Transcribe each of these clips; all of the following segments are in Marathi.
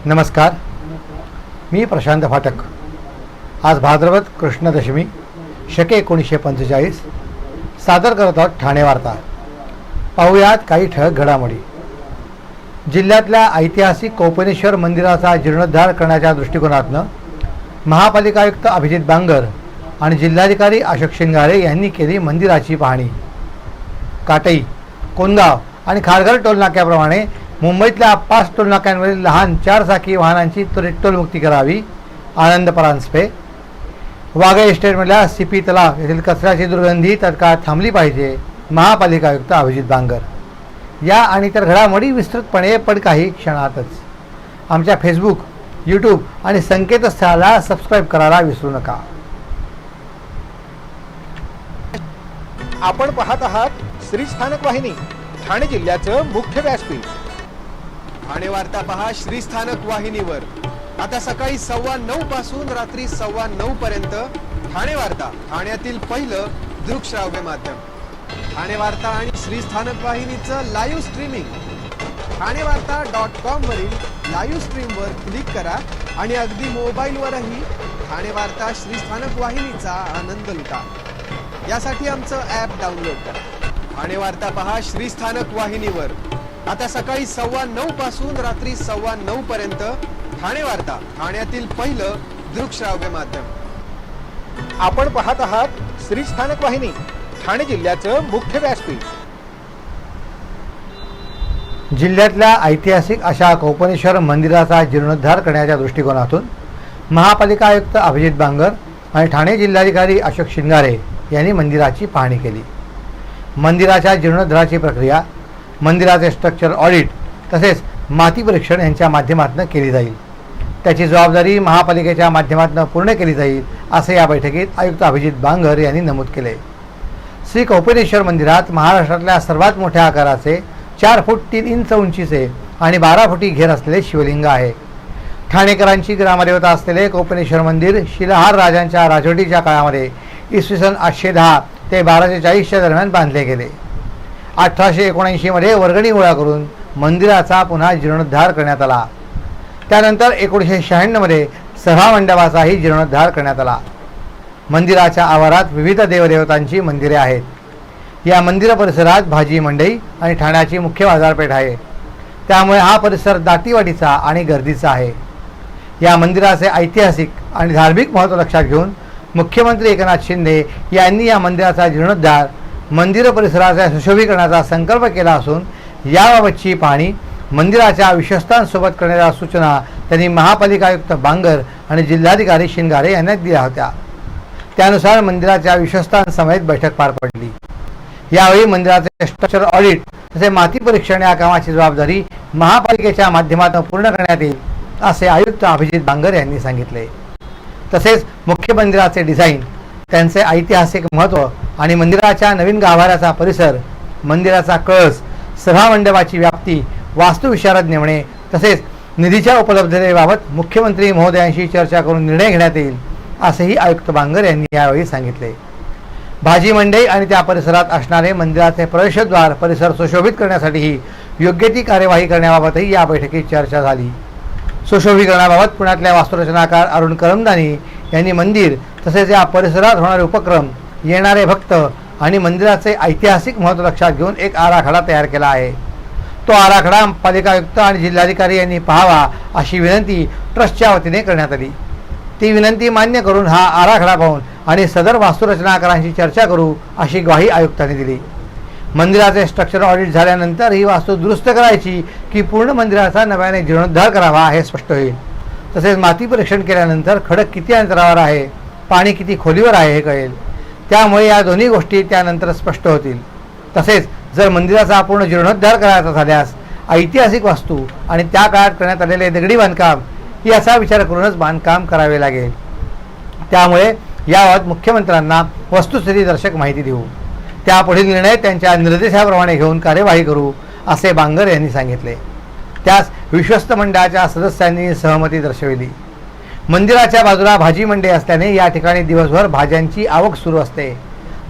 नमस्कार, मी प्रशांत फाटक। आज भाद्रपद कृष्ण दशमी शके 1945 सादर करत आहोत ठाणे वार्ता। पाहुयात काही ठळक घडामोडी। जिल्ह्यातल्या ऐतिहासिक कोपेनेश्वर मंदिराचा जीर्णोद्धार करण्याच्या दृष्टिकोनातून महापालिका आयुक्त अभिजित बांगर आणि जिल्हाधिकारी अशोक शिंगारे यांनी केली मंदिराची पाहणी। काटई, कोंदगाव आणि खारघर टोलनाक्याप्रमाणे मुंबईतल्या 5 टोलनाक्यांवरील लहान 4 चाकी वाहनांची त्वरित टोलमुक्ती करावी। आनंद परांजपे, वाघे एस्टेटमधल्या सीपी तलाव येथील कचऱ्याची दुर्गंधी तत्काळ थांबली पाहिजे। महापालिका आयुक्त अभिजित बांगर। या आणि इतर घडामोडी विस्तृतपणे पण काही क्षणातच। आमच्या फेसबुक, यूट्यूब आणि संकेतस्थळाला सबस्क्राईब करायला विसरू नका। आपण पाहत आहात श्री स्थानक वाहिनी, ठाणे जिल्ह्याचं मुख्य व्यासपीठ। ठाणे वार्ता पहा श्री स्थानक वाहिनीवर। आता सकाळी 9:15 पासून रात्री 9:15 पर्यंत ठाणे वार्ता, ठाण्यातील पहिलं दृकश्राव्य माध्यम। ठाणे वार्ता आणि श्री स्थानक वाहिनीचं लाईव्ह स्ट्रीमिंग ठाणेवार्ता.com वरील लाईव्ह स्ट्रीमवर क्लिक करा आणि अगदी मोबाईलवरही ठाणे वार्ता श्री स्थानक वाहिनीचा आनंद लुटा। यासाठी आमचं ॲप डाउनलोड करा। ठाणे वार्ता पहा श्री स्थानक वाहिनीवर। आता सकाळी 9:15 पासून रात्री 9:15 पर्यंत ठाणे वार्ता, ठाण्यातील पहिलं दृकश्राव्य माध्यम। आपण पाहत आहात श्री स्थानक वाहिनी, ठाणे जिल्ह्याचं मुख्य व्यासपीठ। जिल्ह्यातल्या ऐतिहासिक अशा कोपेनेश्वर मंदिराचा जीर्णोद्धार करण्याच्या दृष्टिकोनातून महापालिका आयुक्त अभिजित बांगर आणि ठाणे जिल्हाधिकारी अशोक शिंगारे यांनी मंदिराची पाहणी केली। मंदिराच्या जीर्णोद्धाराची प्रक्रिया, मंदिराचे स्ट्रक्चर ऑडिट तसेच माती परीक्षण यांच्या माध्यमातून केली जाईल। त्याची जबाबदारी महापालिकेच्या माध्यमातून पूर्ण केली जाईल असे या बैठकीत आयुक्त अभिजित बांगर यांनी नमूद केले। श्री कोपेनेश्वर मंदिरात महाराष्ट्रातल्या सर्वात मोठ्या आकाराचे 4 फूट 3 इंच उंचीचे आणि 12 फुटी घेर असलेले शिवलिंग आहे। ठाणेकरांची ग्रामदेवता असलेले कोपेनेश्वर मंदिर शिलाहार राजांच्या राजवटीच्या काळामध्ये इसवी सन 810 ते 1240च्या दरम्यान बांधले गेले। 1879 मध्ये वर्गणी गोळा करून मंदिराचा पुन्हा जीर्णोद्धार करण्यात आला। त्यानंतर 1996 मध्ये सभामंडपाचाही जीर्णोद्धार करण्यात आला। मंदिराच्या आवारात विविध देवदेवतांची मंदिरे आहेत। या मंदिर परिसरात भाजी मंडई आणि ठाण्याची मुख्य बाजारपेठ आहे। त्यामुळे हा परिसर दाटीवाटीचा आणि गर्दीचा आहे। या मंदिराचे ऐतिहासिक आणि धार्मिक महत्त्व लक्षात घेऊन मुख्यमंत्री एकनाथ शिंदे यांनी या मंदिराचा जीर्णोद्धार, मंदिर परिसराच्या सुशोभीकरणाचा संकल्प केला असून याबाबतची पाहणी मंदिराच्या विश्वस्तांसोबत करण्याच्या सूचना त्यांनी महापालिका आयुक्त बांगर आणि जिल्हाधिकारी शिंगारे यांना दिल्या होत्या। त्यानुसार मंदिराच्या विश्वस्तांसमवेत बैठक पार पडली। यावेळी मंदिराचे स्ट्रक्चर ऑडिट तसेच माती परीक्षण या कामाची जबाबदारी महापालिकेच्या माध्यमातून पूर्ण करण्यात येईल असे आयुक्त अभिजित बांगर यांनी सांगितले। तसेच मुख्य मंदिराचे डिझाईन, त्यांचे ऐतिहासिक महत्त्व आणि मंदिराच्या नवीन गाभाऱ्याचा परिसर, मंदिराचा कळस, सभामंडपाची व्याप्ती, वास्तुविशारद नेमणे तसेच निधीच्या उपलब्धतेबाबत मुख्यमंत्री महोदयांशी चर्चा करून निर्णय घेण्यात येईल असेही आयुक्त बांगर यांनी यावेळी सांगितले। भाजी मंडई आणि त्या परिसरात असणारे मंदिराचे प्रवेशद्वार परिसर सुशोभित करण्यासाठीही योग्य ती कार्यवाही करण्याबाबतही या बैठकीत चर्चा झाली। सुशोभीकरणाबाबत पुण्यातल्या वास्तुरचनाकार अरुण करमदानी यांनी मंदिर तसेच या परिसरात होणारे उपक्रम, येणारे भक्त आणि मंदिराचे ऐतिहासिक महत्त्व लक्षात घेऊन एक आराखडा तयार केला आहे। तो आराखडा पालिका आयुक्त आणि जिल्हाधिकारी यांनी पाहावा अशी विनंती ट्रस्टच्या वतीने करण्यात आली। ती विनंती मान्य करून हा आराखडा पाहून आणि सदर वास्तुरचनाकारांशी चर्चा करू अशी ग्वाही आयुक्तांनी दिली। मंदिराचे स्ट्रक्चर ऑडिट झाल्यानंतर ही वास्तू दुरुस्त करायची की पूर्ण मंदिराचा नव्याने जीर्णोद्धार करावा हे स्पष्ट होईल। तसेच माती परीक्षण केल्यानंतर खडक किती अंतरावर आहे, पाणी किती खोलीवर आहे हे कळेल। त्यामुळे या दोन्ही गोष्टी त्यानंतर स्पष्ट होतील। तसेच जर मंदिराचा पूर्ण जीर्णोद्धार करायचा झाल्यास ऐतिहासिक वास्तू आणि त्या काळात करण्यात आलेले दगडी बांधकाम याचा विचार करूनच बांधकाम करावे लागेल। त्यामुळे याबाबत मुख्यमंत्र्यांना वस्तुस्थितीदर्शक माहिती देऊ, त्यापुढील निर्णय त्यांच्या निर्देशाप्रमाणे घेऊन कार्यवाही करू असे बांगर यांनी सांगितले। त्यास विश्वस्त मंडळाच्या सदस्यांनी सहमती दर्शविली। मंदिराच्या बाजूला भाजी मंडई असल्याने या ठिकाणी दिवसभर भाज्यांची आवक सुरू असते।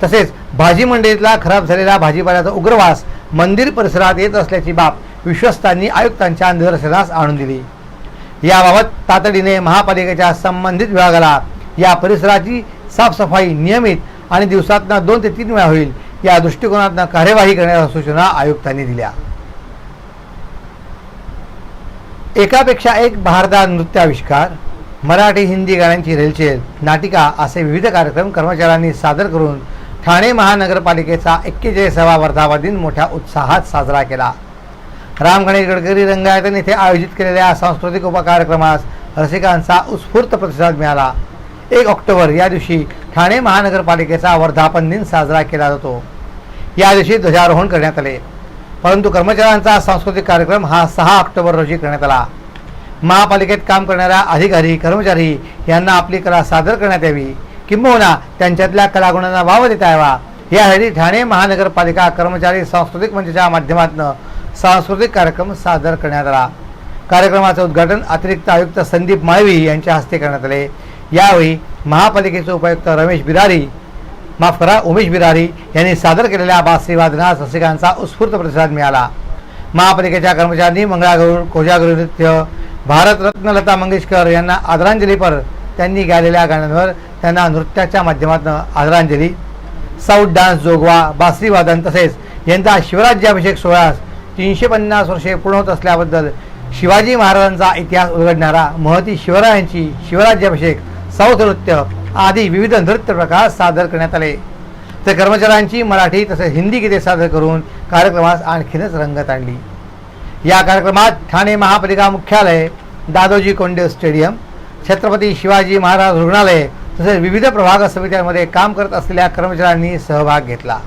तसेच भाजी मंडईतला खराब झालेला भाजीपाल्याचा उग्रवास मंदिर परिसरात येत असल्याची बाब विश्वस्तांनी आयुक्तांच्या निदर्शनास आणून दिली। याबाबत तातडीने महापालिकेच्या संबंधित विभागाला या परिसराची साफसफाई नियमित आणि दिवसातनं 2 ते 3 वेळा होईल या दृष्टिकोनातून कार्यवाही करण्याच्या सूचना आयुक्तांनी दिल्या. एकापेक्षा एक बहारदार नृत्याविष्कार, मराठी हिंदी गाण्यांची रेलचेल, नाटिका असे विविध कार्यक्रम कर्मचाऱ्यांनी सादर करून ठाणे महानगरपालिकेचा 41वा वर्धापन दिन मोठ्या उत्साहात साजरा केला. राम गणेश गडकरी रंगायतन येथे आयोजित केलेल्या सांस्कृतिक उपकार्यक्रमास रसिकांचा उत्स्फूर्त प्रतिसाद मिळाला. 1 ऑक्टोबर या दिवशी ठाणे महानगरपालिकेचा वर्धापन दिन साजरा केला जातो. या दिवशी ध्वजारोहण करण्यात आले, परंतु कर्मचाऱ्यांचा सांस्कृतिक कार्यक्रम हा 6 ऑक्टोबर रोजी करण्यात आला. महापालिकेत काम करणाऱ्या अधिकारी कर्मचारी यांना आपली कला सादर करण्यात यावी, किंबहुना त्यांच्यातल्या कलागुणांना वाव देता यावा यासाठी ठाणे महानगरपालिका कर्मचारी सांस्कृतिक मंचाच्या माध्यमातून सांस्कृतिक कार्यक्रम सादर करण्यात आला. कार्यक्रमाचे उद्घाटन अतिरिक्त आयुक्त संदीप माळवी यांच्या हस्ते करण्यात आले. यावेळी महापालिकेचे उपायुक्त उमेश बिरारी यांनी सादर केलेल्या बासरी वादनास रसिकांचा उत्स्फूर्त प्रतिसाद मिळाला. महापालिकेच्या कर्मचाऱ्यांनी मंगळागौर, कोजागरी नृत्य, भारतरत्न लता मंगेशकर यांना आदरांजलीपर त्यांनी गायलेल्या गाण्यांवर त्यांना नृत्याच्या माध्यमातून आदरांजली, साऊथ डान्स, जोगवा, बासरी वादन तसेच यंदा शिवराज्याभिषेक सोहळ्यास 350 वर्षे पूर्ण होत असल्याबद्दल शिवाजी महाराजांचा इतिहास उलगडणारा महती शिवरायांची शिवराज्याभिषेक, साऊथ नृत्य आदी विविध नृत्य प्रकार सादर करण्यात आले. तर कर्मचाऱ्यांची मराठी तसेच हिंदी गीते सादर करून कार्यक्रमास आणखीनच रंगत आणली. या कार्यक्रमात ठाणे महापालिका मुख्यालय, दादोजी कोंडदेव स्टेडियम, छत्रपती शिवाजी महाराज रुग्णालय तसेच विविध प्रभाग समित्यांमध्ये काम करत असलेल्या कर्मचाऱ्यांनी सहभाग घेतला.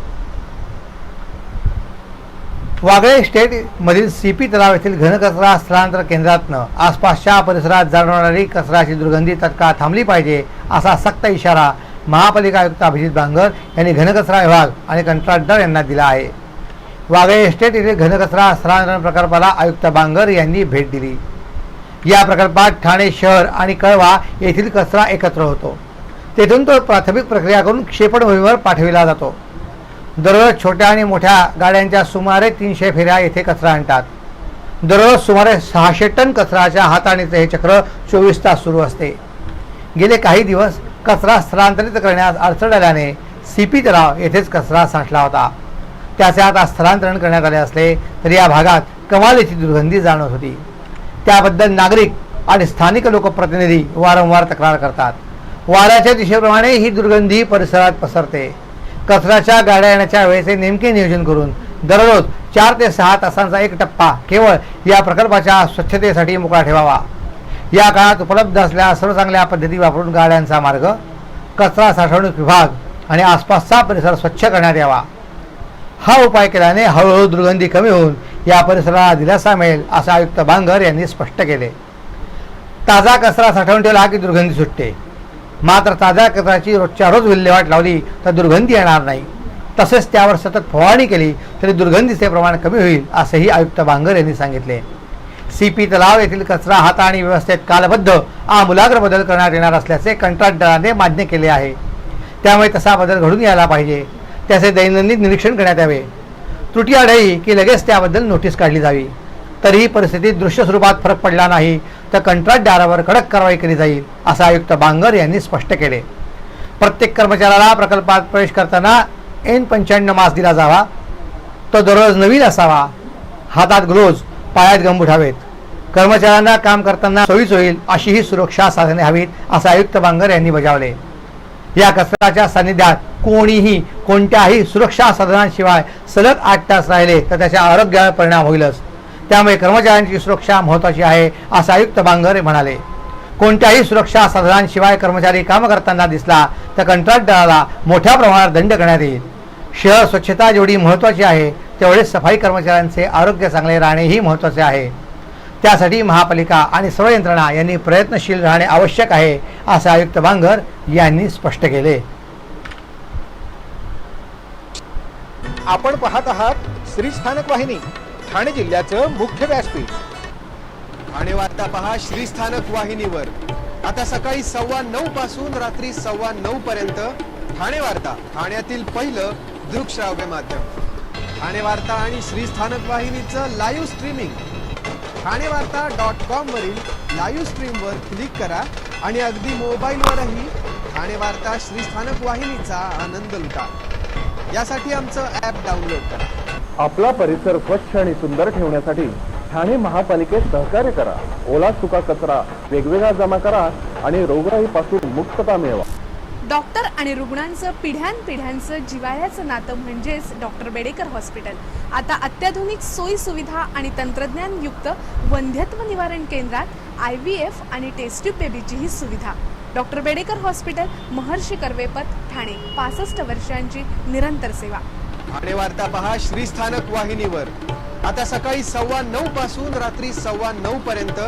वागळे स्टेट मधील सीपी तलाव येथील घनकचरा स्थलांतर केंद्रातनं आसपासच्या परिसरात जाणवणारी कचऱ्याची दुर्गंधी तत्काळ थांबली पाहिजे असा सक्त इशारा महापालिका आयुक्त अभिजित बांगर यांनी घनकचरा विभाग आणि कंत्राटदार यांना दिला आहे. वागळे एस्टेट येथील घनकचरा स्थलांतरण प्रकल्पाला आयुक्त बांगर यांनी भेट दिली. या प्रकल्पात ठाणे शहर आणि कळवा येथील कचरा एकत्र होतो. तेथून तो प्राथमिक प्रक्रिया करून क्षेपणभूमीवर पाठविला जातो. दररोज छोट्या आणि मोठ्या गाड्यांच्या सुमारे 300 फेऱ्या येथे कचरा आणतात. दररोज सुमारे 600 टन कचऱ्याच्या हाताळणीचे हे चक्र 24 तास सुरू असते. गेले काही दिवस कचरा स्थलांतरित करण्यास अडचण आल्याने सीपी तलाव येथेच कचरा साठला होता. त्याचे आता स्थलांतरण करण्यात आले असले तरी या भागात कमालीची दुर्गंधी जाणवत होती. त्याबद्दल नागरिक आणि स्थानिक लोकप्रतिनिधी वारंवार तक्रार करतात. वाऱ्याच्या दिशेप्रमाणे ही दुर्गंधी परिसरात पसरते. कचऱ्याच्या गाड्या येण्याच्या वेळेचे नेमके नियोजन करून दररोज 4 ते 6 तासांचा एक टप्पा केवळ या प्रकल्पाच्या स्वच्छतेसाठी मोकळा ठेवावा. या काळात उपलब्ध असलेल्या सर्व चांगल्या पद्धती वापरून गाड्यांचा मार्ग, कचरा साठवणूक विभाग आणि आसपासचा परिसर स्वच्छ करण्यात यावा. हा उपाय केल्याने हळूहळू दुर्गंधी कमी होऊन या परिसराला दिलासा मिळेल असं आयुक्त बांगर यांनी स्पष्ट केले. ताजा कचरा साठवून ठेवला की दुर्गंधी सुटते, मात्र ताज्या कचऱ्याची रोजच्या रोज विल्हेवाट लावली तर दुर्गंधी येणार नाही. तसेच त्यावर सतत फवारणी केली तरी दुर्गंधीचे प्रमाण कमी होईल असेही आयुक्त बांगर यांनी सांगितले. सीपी तलाव येथील कचरा हाताळणी व्यवस्थेत कालबद्ध आमूलाग्र बदल करण्यात येणार असल्याचे कंत्राटदाराने मान्य केले आहे. त्यामुळे तसा बदल घडून यायला पाहिजे. त्याचे दैनंदिन निरीक्षण करण्यात यावे. त्रुटी आढळली की लगेच त्याबद्दल नोटीस काढली जावी. तरीही परिस्थितीत दृश्य स्वरूपात फरक पडला नाही तर कंत्राटदारावर कडक कारवाई केली जाईल असं आयुक्त बांगर यांनी स्पष्ट केले. प्रत्येक कर्मचाऱ्याला प्रकल्पात प्रवेश करताना N95 मास्क दिला जावा. तो दररोज नवीन असावा. हातात ग्लोव्ज, पायात गंबूट हवेत. कर्मचाऱ्यांना काम करताना सोयीच होईल अशी ही सुरक्षा साधने हवीत असं आयुक्त बांगर यांनी बजावले. या कचऱ्याच्या सानिध्यात कोणीही कोणत्याही सुरक्षा साधनांशिवाय सलग 8 तास राहिले तर त्याच्या आरोग्यावर परिणाम होईलच. त्यामुळे कर्मचाऱ्यांची सुरक्षा महत्त्वाची आहे असं आयुक्त बांगर म्हणाले. कोणत्याही सुरक्षा साधनांशिवाय कर्मचारी काम करताना दिसला तर कंत्राटदाराला मोठ्या प्रमाणात दंड करण्यात येईल. शहर स्वच्छता जेवढी महत्त्वाची आहे तेवढेच सफाई कर्मचाऱ्यांचे आरोग्य चांगले राहणेही महत्त्वाचे आहे. त्यासाठी महापालिका आणि सर्व यंत्रणा यांनी प्रयत्नशील राहणे आवश्यक आहे असं आयुक्त बांगर यांनी स्पष्ट केले. आपण पाहत आहात श्री स्थानक वाहिनी, ठाणे जिल्ह्याचं मुख्य व्यासपीठ. ठाणे वार्ता पहा श्री स्थानक वाहिनीवर. आता सकाळी 9:15 पासून रात्री 9:15 पर्यंत ठाणे वार्ता, ठाण्यातील पहिलं दृकश्राव्य माध्यम. ठाणे वार्ता आणि श्री स्थानक वाहिनीचं लाईव्ह स्ट्रीमिंग ठाणेवार्ता.com वरील लाईव्ह स्ट्रीमवर क्लिक करा आणि अगदी मोबाईलवरही ठाणे वार्ता श्रीस्थानक वाहिनीचा आनंद लुटा. यासाठी आमचं ॲप डाउनलोड करा. आपला परिसर स्वच्छ आणि सुंदर ठेवण्यासाठी ठाणे महापालिकेत सहकार्य करा. ओला सुका कचरा वेगवेगळा जमा करा आणि रोगराईपासून मुक्तता मिळवा. डॉक्टर आणि रुग्णांचं पिढ्यानपिढ्यांचं जिव्हाळ्याचं नातं म्हणजेच डॉक्टर बेडेकर हॉस्पिटल. आता अत्याधुनिक सोयी सुविधा आणि तंत्रज्ञानयुक्त वंध्यत्व निवारण केंद्रात IVF आणि टेस्ट ट्यूब बेबीचीही सुविधा. डॉक्टर बेडेकर हॉस्पिटल, महर्षी कर्वेपथ, ठाणे. 65 वर्षांची निरंतर सेवा. ठाणे वार्ता पहा श्रीस्थानक वाहिनीवर. आता सकाळी 9:15 पासून रात्री 9:15 पर्यंत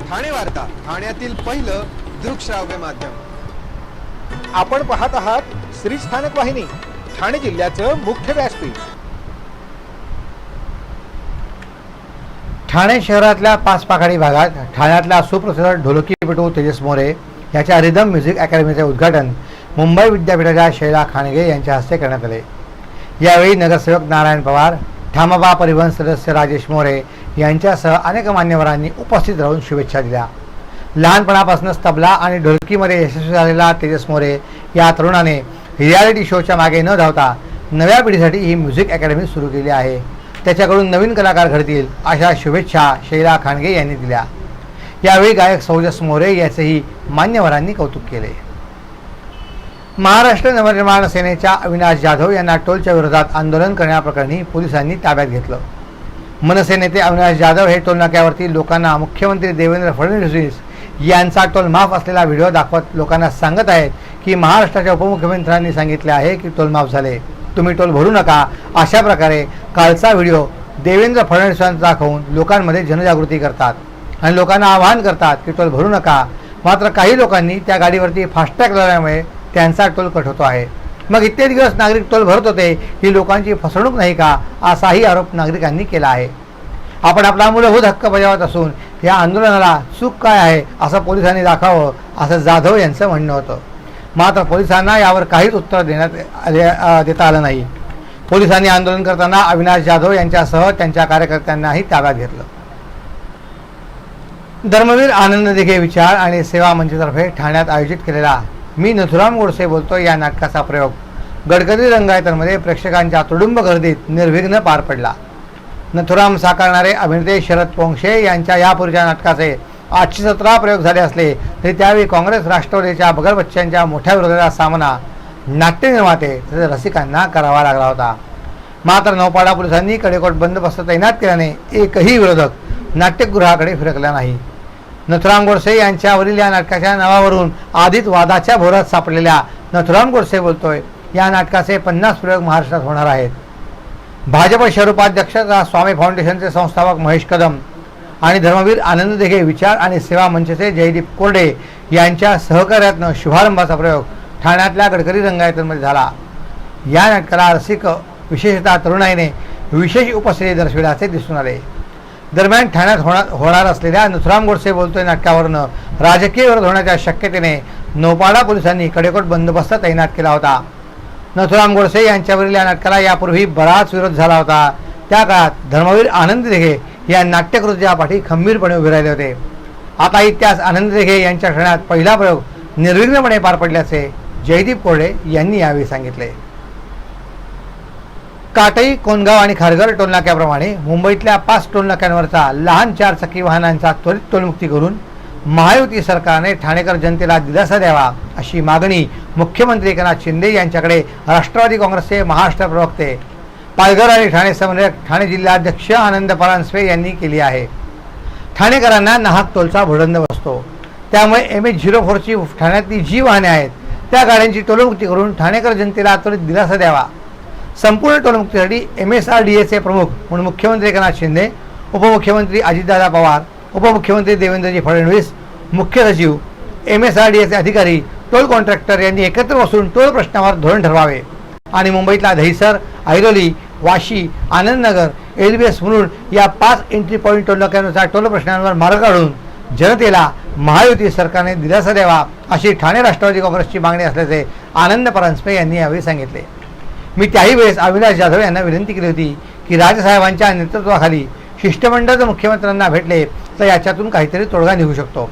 ठाणे वार्ता, ठाण्यातील पहिलं दृकश्राव्य माध्यम. आपण पाहत आहात श्रीस्थानक वाहिनी, ठाणे जिल्ह्याचं मुख्य व्यासपीठ. ठाणे शहरातल्या पाचपाखाडी भागात ठाण्यातला सुप्रसिद्ध ढोलकीपटू तेजस मोरे याच्या रिदम म्युझिक अकॅडमीचे उद्घाटन मुंबई विद्यापीठाच्या शैला खानगे यांच्या हस्ते करण्यात आले. यावेळी नगरसेवक नारायण पवार, ठामबा परिवहन सदस्य राजेश मोरे यांच्यासह अनेक मान्यवरांनी उपस्थित राहून शुभेच्छा दिल्या. लहानपणापासूनच तबला आणि ढोलकीमध्ये यशस्वी झालेला तेजस मोरे या तरुणाने रियालिटी शोच्या मागे न धावता नव्या पिढीसाठी ही म्युझिक अकॅडमी सुरू केली आहे. त्याच्याकडून नवीन कलाकार घडतील अशा शुभेच्छा शैला खानगे यांनी दिल्या. यावेळी गायक सौजस मोरे याचेही मान्यवरांनी कौतुक केले. महाराष्ट्र नवनिर्माण सेनेच्या अविनाश जाधव यांना टोलच्या विरोधात आंदोलन करण्याप्रकरणी पोलिसांनी ताब्यात घेतलं. मनसे नेते अविनाश जाधव हे टोलनाक्यावरती लोकांना मुख्यमंत्री देवेंद्र फडणवीस यांचा टोल माफ असलेला व्हिडिओ दाखवत लोकांना सांगत आहेत की महाराष्ट्राच्या उपमुख्यमंत्र्यांनी सांगितले आहे की टोल माफ झाले, तुम्ही टोल भरू नका. अशा प्रकारे कालचा व्हिडिओ देवेंद्र फडणवीसांचा दाखवून लोकांमध्ये जनजागृती करतात आणि लोकांना आवाहन करतात की टोल भरू नका. मात्र काही लोकांनी त्या गाडीवरती फास्टॅग लावल्यामुळे त्यांचा टोल कट होतो आहे. मग इतके दिवस नागरिक टोल भरत होते, ही लोकांची फसवणूक नाही का, असाही आरोप नागरिकांनी केला आहे. आपण आपला मूलभूत हक्क बजावत असून या आंदोलनाला चूक काय आहे असं पोलिसांनी दाखवावं, असं जाधव यांचं म्हणणं होतं. मात्र पोलिसांना यावर काहीच उत्तर देता आलं नाही. पोलिसांनी आंदोलन करताना अविनाश जाधव यांच्यासह त्यांच्या कार्यकर्त्यांनाही ताब्यात घेतलं. धर्मवीर आनंद दिघे विचार आणि सेवा मंचतर्फे ठाण्यात आयोजित केलेला मी नथुराम गोडसे बोलतो या नाटकाचा प्रयोग गडकरी रंगायतमध्ये प्रेक्षकांच्या तुडुंब गर्दीत निर्विघ्न पार पडला. नथुराम साकारणारे अभिनेते शरद पोंक्षे यांच्या यापूर्वीच्या नाटकाचे 817 प्रयोग झाले असले तरी त्यावेळी काँग्रेस राष्ट्रवादीच्या बगल बच्च्यांच्या मोठ्या विरोधाचा सामना नाट्य निर्माते तसेच रसिकांना करावा लागला होता. मात्र नौपाडा पोलिसांनी कडेकोट बंदोबस्त तैनात केल्याने एकही विरोधक नाट्यगृहाकडे फिरकला नाही. नथुराम गोडसे यांच्यावरील या नाटकाच्या नावावरून आधीच वादाच्या भोरात सापडलेल्या नथुराम गोडसे बोलतोय या नाटकाचे 50 प्रयोग महाराष्ट्रात होणार आहेत. भाजप शहर उपाध्यक्ष स्वामी फाउंडेशनचे संस्थापक महेश कदम आणि धर्मवीर आनंद दिघे विचार आणि सेवा मंचचे जयदीप कोरडे यांच्या सहकार्यातनं शुभारंभाचा प्रयोग ठाण्यातल्या गडकरी रंगायतमध्ये झाला. या नाटकाला रसिक विशेषतः तरुणाईने विशेष उपस्थिती दर्शविल्याचे दिसून आले. दरम्यान ठाण्यात होणार असलेल्या नथुराम गोडसे बोलतोय नाटकावरनं राजकीय विरोध होण्याच्या शक्यतेने नौपाडा पोलिसांनी कडेकोट बंदोबस्त तैनात केला होता. नथुराम गोडसे यांच्यावरील या नाटकाला यापूर्वी बराच विरोध झाला होता. त्या काळात धर्मवीर आनंद दिघे या नाट्यकृतीच्या पाठी खंबीरपणे उभे राहिले होते. आता इतिहास आनंद दिघे यांच्या ठाण्यात पहिला प्रयोग निर्विघ्नपणे पार पडल्याचे जयदीप कोरडे यांनी यावेळी सांगितले. काटई, कोनगाव आणि खारघर टोलनाक्याप्रमाणे मुंबईतल्या 5 टोलनाक्यांवरचा लहान 4 चाकी वाहनांचा त्वरित टोलमुक्ती करून महायुती सरकारने ठाणेकर जनतेला दिलासा द्यावा अशी मागणी मुख्यमंत्री एकनाथ शिंदे यांच्याकडे राष्ट्रवादी काँग्रेसचे महाराष्ट्र प्रवक्ते, पालघर आणि ठाणे समन्वयक, ठाणे जिल्हाध्यक्ष आनंद परांजपे यांनी केली आहे. ठाणेकरांना नाहक टोलचा भोडंद बसतो, त्यामुळे MH04ची ठाण्यातली जी वाहने आहेत त्या गाड्यांची टोलमुक्ती करून ठाणेकर जनतेला त्वरित दिलासा द्यावा. संपूर्ण टोलमुक्तीसाठी MSRDAचे प्रमुख म्हणून मुख्यमंत्री एकनाथ शिंदे, उपमुख्यमंत्री अजितदादा पवार, उपमुख्यमंत्री देवेंद्रजी फडणवीस, मुख्य सचिव, MSRDAचे अधिकारी, टोल कॉन्ट्रॅक्टर यांनी एकत्र बसून टोल प्रश्नावर धोरण ठरवावे आणि मुंबईतला दहिसर, ऐरोली, वाशी, आनंदनगर, LBS म्हणून या 5 एंट्री पॉईंट टोलनाक्यांवरच्या टोल प्रश्नांवर मार्ग काढून जनतेला महायुती सरकारने दिलासा द्यावा अशी ठाणे राष्ट्रवादी काँग्रेसची मागणी असल्याचे आनंद परांजपे यांनी यावेळी सांगितले. मी त्याही वेळेस अविनाश जाधव यांना विनंती केली होती की राजसाहेबांच्या नेतृत्वाखाली शिष्टमंडळ जर मुख्यमंत्र्यांना भेटले तर याच्यातून काहीतरी तोडगा निघू शकतो.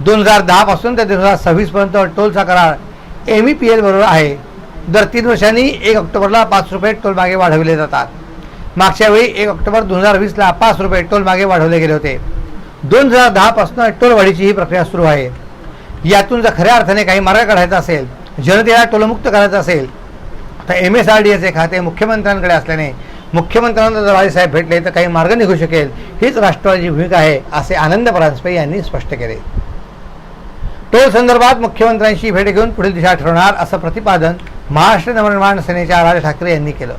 2010 पासून ते 2026 पर्यंत टोलचा करार MEPL बरोबर आहे. दर 3 वर्षांनी 1 ऑक्टोबरला 5 रुपये टोल मागे वाढवले जातात. मागच्या वेळी 1 ऑक्टोबर 2020ला 5 रुपये टोल मागे वाढवले गेले होते. 2010 पासून टोल वाढीची ही प्रक्रिया सुरू आहे. यातून जर खऱ्या अर्थाने काही मार्ग काढायचा असेल, जनतेला टोलमुक्त करायचं असेल तर MSRDAचे खाते मुख्यमंत्र्यांकडे असल्याने मुख्यमंत्र्यांना जर बाळासाहेब भेटले तर काही मार्ग निघू शकेल, हीच राष्ट्रवादीची भूमिका आहे असे आनंद परांजपे यांनी स्पष्ट केले. टोल संदर्भात मुख्यमंत्र्यांशी भेट घेऊन पुढील दिशा ठरवणार असं प्रतिपादन महाराष्ट्र नवनिर्माण सेनेच्या राज ठाकरे यांनी केलं.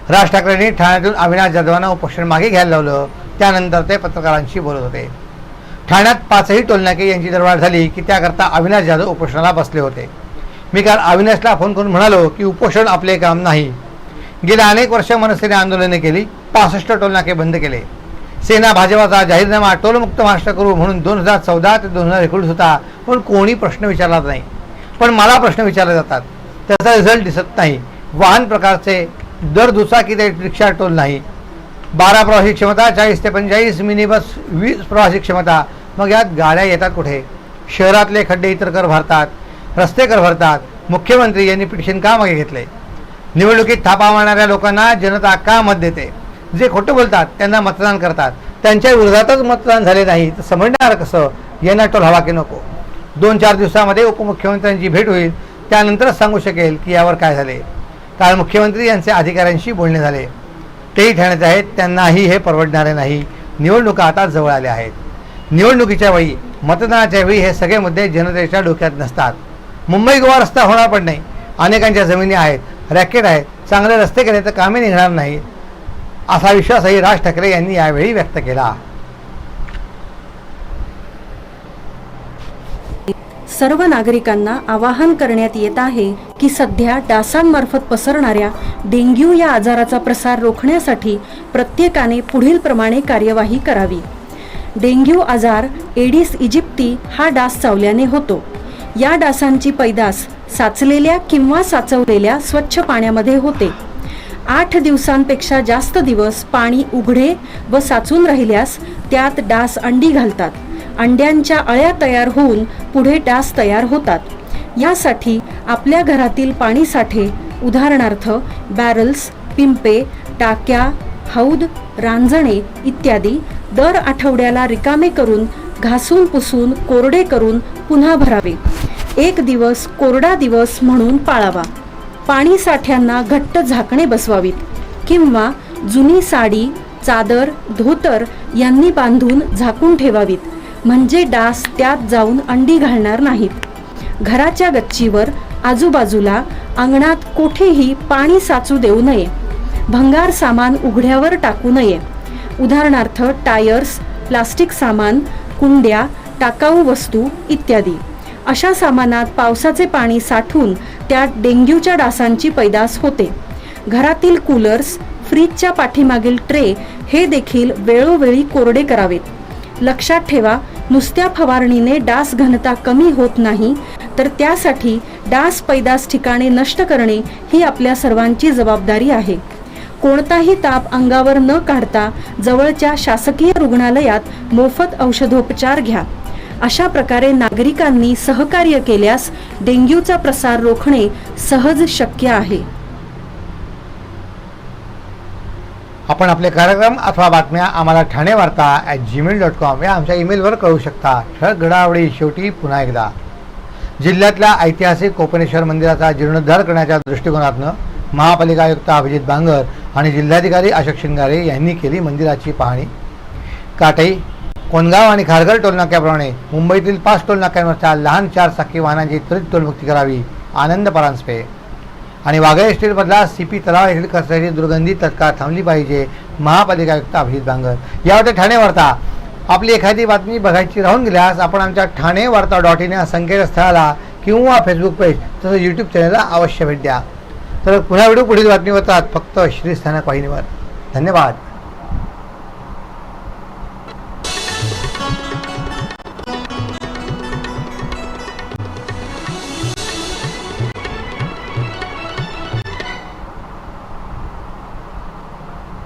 राज ठाकरेंनी ठाण्यातून अविनाश जाधवांना उपोषण मागे घ्यायला लावलं. त्यानंतर ते पत्रकारांशी बोलत होते. ठाण्यात 5ही टोलनाके यांची दरवाढ झाली की त्याकरता अविनाश जाधव उपोषणाला बसले होते. मी काल अविनाशला फोन करून म्हणालो की उपोषण आपले काम नाही. गेल्या अनेक वर्ष मनसेने आंदोलने केली, 65 टोलनाके बंद केले. सेना भाजपाचा जाहीरनामा टोलमुक्त महाराष्ट्र करू म्हणून 2014 ते 2019 होता, पण कोणी प्रश्न विचारला नाही. पण मला प्रश्न विचारले जातात, त्याचा रिझल्ट दिसत नाही. वाहन प्रकारचे दर दुचाकी ते रिक्षा टोल नाही. 12 प्रवासी क्षमता, 40 ते 45 मिनी बस, 20 प्रवासी क्षमता. मग यात गाड्या येतात कुठे? शहरातले खड्डे इतर कर भरतात, रस्ते कर भरतात. मुख्यमंत्री यांनी पिटिशन का मागे घेतले? निवडणुकीत थापा मारणाऱ्या लोकांना जनता का मत देते? जे खोटं बोलतात त्यांना मतदान करतात. त्यांच्या विरोधातच मतदान झाले नाही तर समजणार कसं यांना टोल हवा की नको? 2-4 दिवसामध्ये उपमुख्यमंत्र्यांची भेट होईल, त्यानंतरच सांगू शकेल की यावर काय झाले. काल मुख्यमंत्री यांचे अधिकाऱ्यांशी बोलणे झाले, तेही ठाण्यात आहेत. त्यांनाही हे परवडणारे नाही. निवडणुका आता जवळ आल्या आहेत. निवडणुकीच्या वेळी, मतदानाच्या वेळी हे सगळे मुद्दे जनतेच्या डोक्यात नसतात. मुंबई गोवा रस्ता होणार पण नाही. अनेकांच्या जमिनी आहेत, रॅकेट आहेत. चांगले रस्ते केले तर कामे निघणार नाही असा विश्वासही राज ठाकरे यांनी यावेळी व्यक्त केला. सर्व नागरिकांना आवाहन करण्यात येत आहे की सध्या डासांमार्फत पसरणाऱ्या डेंग्यू या आजाराचा प्रसार रोखण्यासाठी प्रत्येकाने पुढील प्रमाणे कार्यवाही करावी. डेंग्यू आजार एडिस इजिप्ती हा डास चावल्याने होतो. या डासांची पैदास साचलेल्या किंवा साचवलेल्या स्वच्छ पाण्यामध्ये होते. 8 दिवसांपेक्षा जास्त दिवस पाणी उघडे व साचून राहिल्यास त्यात डास अंडी घालतात. अंड्यांच्या अळ्या तयार होऊन पुढे डास तयार होतात. यासाठी आपल्या घरातील पाणी साठे, उदाहरणार्थ बॅरल्स, पिंपे, टाक्या, हौद, रांजणे इत्यादी दर आठवड्याला रिकामे करून घासून पुसून कोरडे करून पुन्हा भरावे. 1 दिवस कोरडा दिवस म्हणून पाळावा. पाणी साठ्यांना घट्ट झाकणे बसवावीत किंवा जुनी साडी, चादर, धोतर यांनी बांधून झाकून ठेवावीत, म्हणजे डास त्यात जाऊन अंडी घालणार नाहीत. घराच्या गच्चीवर, आजूबाजूला, अंगणात कोठेही पाणी साचू देऊ नये. भंगार सामान उघड्यावर टाकू नये. उदाहरणार्थ टायर्स, प्लास्टिक सामान, कुंड्या, टाकाऊ वस्तू इत्यादी. अशा सामानात पावसाचे पाणी साठून त्यात डेंग्यूच्या डासांची पैदास होते. घरातील कूलर्स, फ्रीजच्या पाठीमागील ट्रे हे देखील वेळोवेळी कोरडे करावेत. लक्षात ठेवा, नुसत्या फवारणीने डास घनता कमी होत नाही, तर त्यासाठी डास पैदास ठिकाणे नष्ट करणे ही आपल्या सर्वांची जबाबदारी आहे. कोणताही ताप अंगावर न काढता जवळच्या शासकीय रुग्णालयात मोफत औषधोपचार घ्या. अशा प्रकारे नागरिकांनी सहकार्य केल्यास डेंग्यूचा प्रसार रोखणे सहज शक्य आहे. आपण आपले कार्यक्रम अथवा बातम्या आम्हाला ठाणेवार्ता@gmail.com या आमच्या ईमेलवर कळवू शकता. ठळक घडामोडी शेवटी पुन्हा एकदा. जिल्ह्यातल्या ऐतिहासिक कोपेनेश्वर मंदिराचा जीर्णोद्धार करण्याच्या दृष्टिकोनातून महापालिका आयुक्त अभिजित बांगर आणि जिल्हाधिकारी अशोक शिंगारे यांनी केली मंदिराची पाहणी. काटई, कोणगाव आणि खारघर टोलनाक्याप्रमाणे मुंबईतील 5 टोलनाक्यांवरच्या लहान 4 चाकी वाहनांची त्वरित टोलमुक्ती करावी. आनंद परांजपे. आणि वाघळे स्टेटमधला CP तलाव येथील कचऱ्याची दुर्गंधी तत्काळ थांबली पाहिजे. महापालिका आयुक्त अभिजित बांगर. यावर ठाणे वार्ता. आपली एखादी बातमी बघायची राहून गेल्यास आपण आमच्या ठाणेवार्ता.in या संकेतस्थळाला किंवा फेसबुक पेज तसंच यूट्यूब चॅनलला अवश्य भेट द्या. तर पुन्हा व्हिडिओ पुढील बातमीवरतात फक्त श्रीस्थानक वाहिनीवर. धन्यवाद.